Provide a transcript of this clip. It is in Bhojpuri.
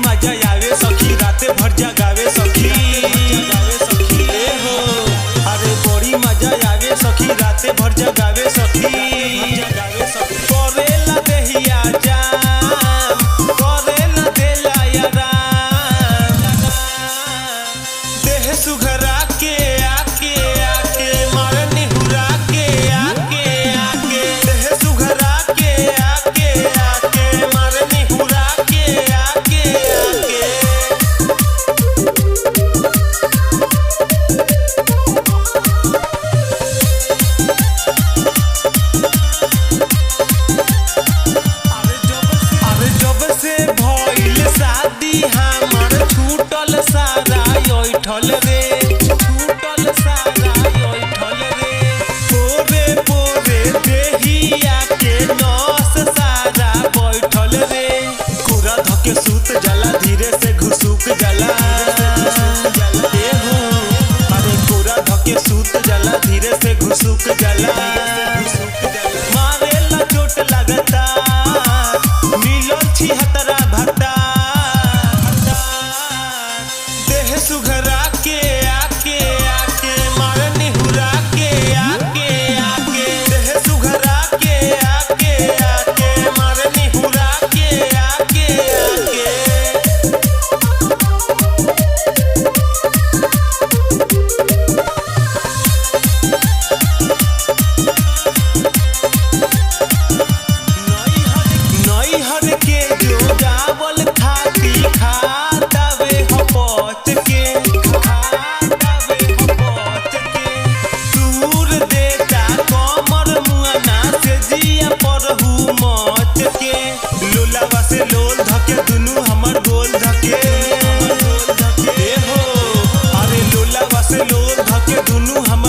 मजा आवे सखी राते भर जगावे सखी हो। अरे बड़ी मजा आवे सखी राते भर जगावे सखी करेला देहिया जाम करेला देला याराम देह सुघरा के आके आके मारनी हुरा के आके आके देह सुघरा के आके आके मारनी हुरा के आके आके शादी हमार छूटल सारा योठल रे छूटल सारा योठल रे पोरे पोरे देहिया के नस सारा बैठल रे कुरा धके सूत जाला धीरे से घुसुक जाला ए हो। अरे कुरा धके सूत जाला धीरे से घुसुक जाला मारेला चोट लगता मिलल छी हतरा भट्टा सुघरा के आके आके मारनी हुरा के आके आके देह सुघरा के आके आके मारनी हुरा के आके आके नई हर के जो चावल खाती खातावे हपत के दूर देता कमर मुआना से जिया परहू मच के लोलावा से लोल धके दुनू हमर गोल धके हो। अरे लोलावा से लोल धके दुनू हमर